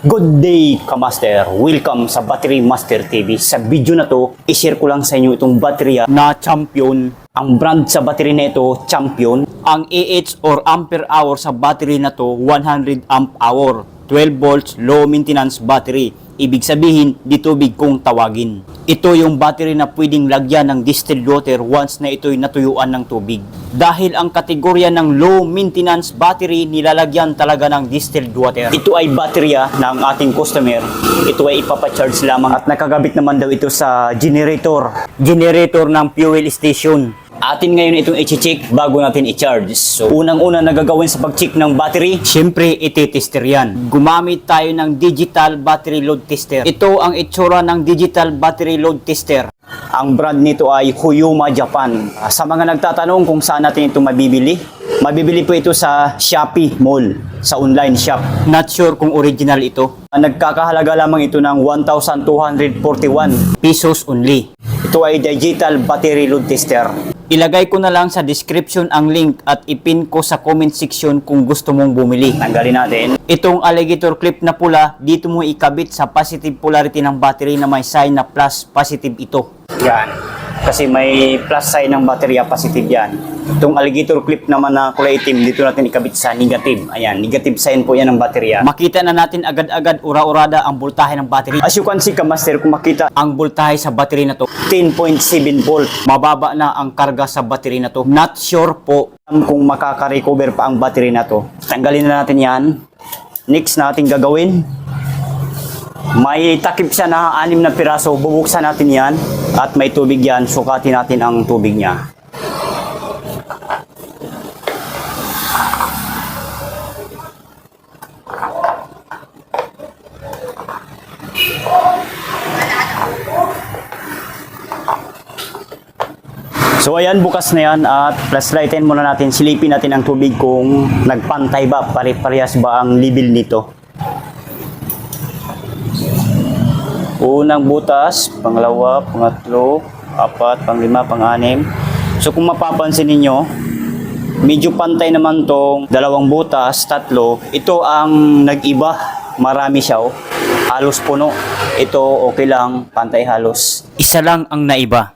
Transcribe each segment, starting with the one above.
Good day, Kamaster! Welcome sa Battery Master TV. Sa video na to, i-share ko lang sa inyo itong baterya na Champion. Ang brand sa battery na ito, Champion. Ang AH or ampere hour sa battery na to, 100 amp hour. 12 volts, low maintenance battery. Ibig sabihin, di tubig kung tawagin. Ito yung battery na pwedeng lagyan ng distilled water once na ito'y natuyuan ng tubig. Dahil ang kategorya ng low maintenance battery, nilalagyan talaga ng distilled water. Ito ay baterya ng ating customer. Ito ay ipapacharge lamang at nakagabit naman daw ito sa generator. Generator ng fuel station. Atin ngayon itong i-check bago natin i-charge. So, unang-una nagagawin sa pag-check ng battery, syempre iti-tester yan. Gumamit tayo ng digital battery load tester. Ito ang itsura ng digital battery load tester. Ang brand nito ay Huyuma Japan. Sa mga nagtatanong kung saan natin ito mabibili, mabibili po ito sa Shopee Mall, sa online shop. Not sure kung original ito. Nagkakahalaga lamang ito ng 1,241 pesos only. Ito ay digital battery load tester. Ilagay ko na lang sa description ang link at ipin ko sa comment section kung gusto mong bumili. Tanggalin natin. Itong alligator clip na pula, dito mo ikabit sa positive polarity ng battery na may sign na plus positive ito. Yan. Kasi may plus sign ng baterya, positive yan. Itong alligator clip naman na kulay itim, dito natin ikabit sa negative. Ayan, negative sign po yan ng baterya. Makita na natin agad-agad, ura-urada ang voltahe ng battery. As you can see, Kamaster, kung makita ang voltahe sa battery na to, 10.7 volt. Mababa na ang karga sa battery na to. Not sure po kung makaka-recover pa ang battery na to. Tanggalin na natin yan. Next natin gagawin, may takip siya na 6 na piraso. Bubuksan natin yan at may tubig yan. Sukatin natin ang tubig niya. So ayan, bukas na yan at flashlightin muna natin, silipin natin ang tubig kung nagpantay ba, pare-parehas ba ang level nito. Unang butas, pangalawa, pangatlo, apat, panglima, pang-anim. So kung mapapansin ninyo, medyo pantay naman tong dalawang butas, tatlo. Ito ang nag-iba, marami siya oh. Halos puno. Ito okay lang, pantay halos. Isa lang ang naiba.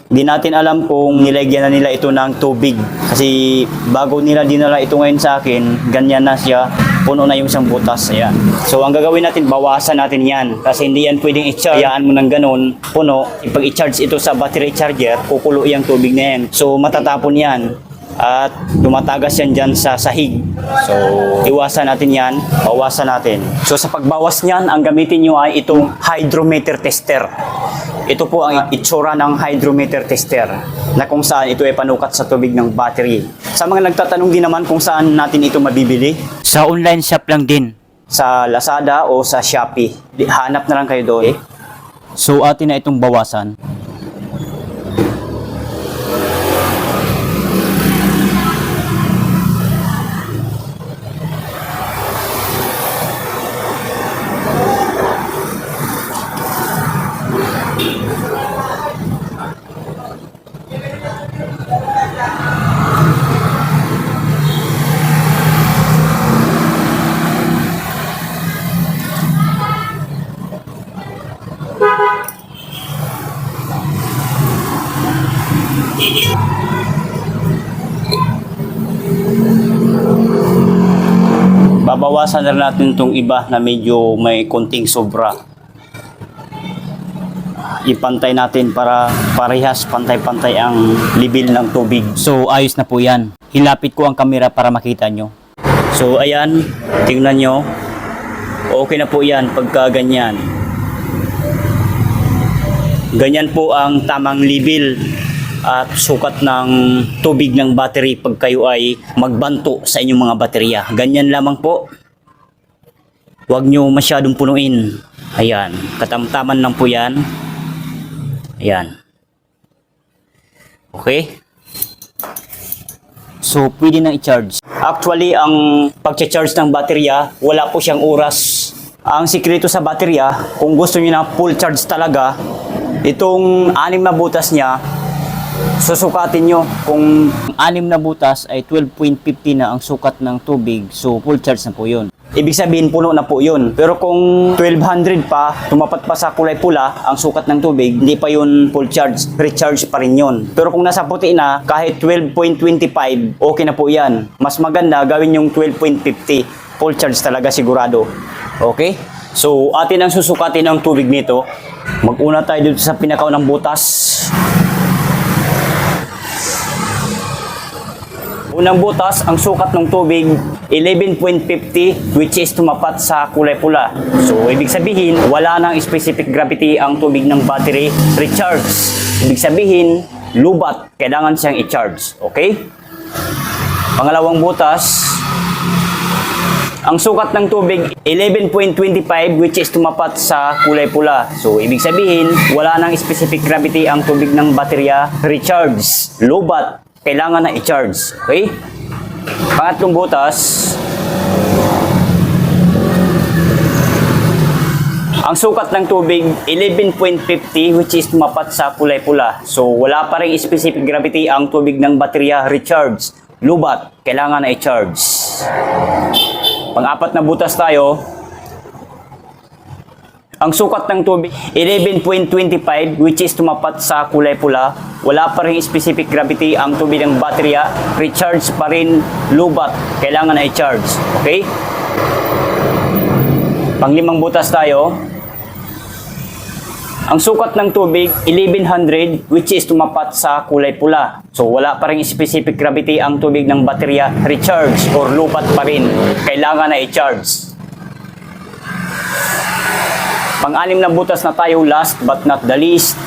Di natin alam kung nilagyan na nila ito ng tubig. Kasi bago nila dinala ito ngayon sa akin, ganyan na siya. Puno na yung isang butas. Ayan. So ang gagawin natin, bawasan natin yan. Kasi hindi yan pwedeng i-charge. Hayaan mo ng ganun, puno. Pag i-charge ito sa battery charger, kukulo yung tubig na yan. So matatapon yan. At tumatagas yan dyan sa sahig. So iwasan natin yan, bawasan natin. So sa pagbawas niyan, ang gamitin nyo ay itong hydrometer tester. Ito po ang itsura ng hydrometer tester na kung saan ito ay panukat sa tubig ng battery. Sa mga nagtatanong din naman kung saan natin ito mabibili, sa online shop lang din. Sa Lazada o sa Shopee. Hanap na lang kayo doon. So atin na itong bawasan. Babawasan na natin itong iba na medyo may konting sobra. Ipantay natin para parehas pantay-pantay ang level ng tubig. So ayos na po yan. Hilapit ko ang kamera para makita nyo. So ayan, tingnan nyo. Okay na po yan pagka ganyan. Ganyan po ang tamang level at sukat ng tubig ng battery pag kayo ay magbanto sa inyong mga baterya. Ganyan lamang po. Huwag nyo masyadong punuin. Ayan, katamtaman lang po yan. Ayan. Okay. So, pwede na i-charge. Actually, ang pag-charge ng baterya, wala po siyang oras. Ang sikreto sa baterya, kung gusto niyo na full charge talaga, itong 6 na butas niya, susukatin nyo. Kung 6 na butas ay 12.50 na ang sukat ng tubig, so full charge na po yun. ibig sabihin puno na po yun. Pero kung 1200 pa, tumapat pa sa kulay pula, ang sukat ng tubig, hindi pa yun full charge, recharge pa rin yun. Pero kung nasa puti na, kahit 12.25, okay na po yan. Mas maganda gawin yung 12.50, full charge talaga sigurado. Okay? So, atin ang susukatin ng tubig nito. Mag-una tayo dito sa pinakaw ng butas. Unang butas, ang sukat ng tubig, 11.50, which is tumapat sa kulay pula. So, ibig sabihin, wala nang specific gravity ang tubig ng battery recharge. Ibig sabihin, lubat, kailangan siyang i-charge. Okay? Pangalawang butas, ang sukat ng tubig, 11.25, which is tumapat sa kulay pula. So, ibig sabihin, wala nang specific gravity ang tubig ng baterya recharge. Lubat, kailangan na i-charge. Okay? Pangatlong butas, ang sukat ng tubig, 11.50, which is tumapat sa kulay pula. So, wala pa rin specific gravity ang tubig ng baterya recharge. Lubat, kailangan na i-charge. Pang-apat na butas tayo, ang sukat ng tubig, 11.25, which is tumapat sa kulay pula. Wala pa rin specific gravity ang tubig ng baterya. Recharge pa rin, lubat. Kailangan na i-charge. Okay? Panglimang butas tayo. Ang sukat ng tubig, 1100, which is tumapat sa kulay pula. So, wala pa rin specific gravity ang tubig ng baterya. Recharge or lubat pa rin. Kailangan na i-charge. Pang-anim na butas na tayo, last but not the least.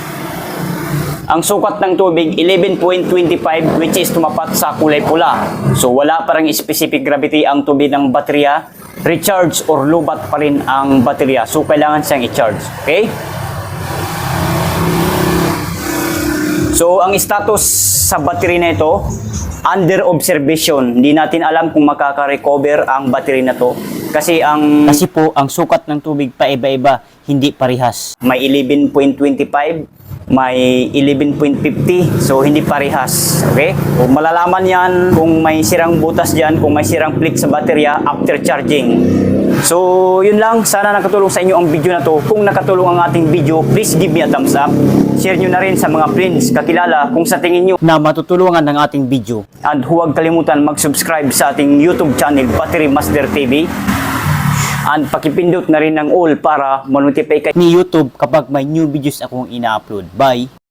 Ang sukat ng tubig, 11.25, which is tumapat sa kulay pula. So, wala pa rin specific gravity ang tubig ng baterya. Recharge or lubat pa rin ang baterya. So, kailangan siyang i-charge. Okay? So, ang status sa battery na ito, under observation. Hindi natin alam kung makaka-recover ang battery na to. Kasi po, ang sukat ng tubig paiba-iba, hindi parehas. May 11.25, may 11.50, so hindi parehas. Okay? So, malalaman yan kung may sirang butas dyan, kung may sirang plate sa baterya after charging. So, yun lang. Sana nakatulong sa inyo ang video na to. Kung nakatulong ang ating video, please give me a thumbs up. Share nyo na rin sa mga friends, kakilala, kung sa tingin nyo na matutulungan ng ating video. And huwag kalimutan mag-subscribe sa ating YouTube channel, Battery Master TV. And pakipindot na rin ng all para ma-notify kayo ni YouTube kapag may new videos akong ina-upload. Bye!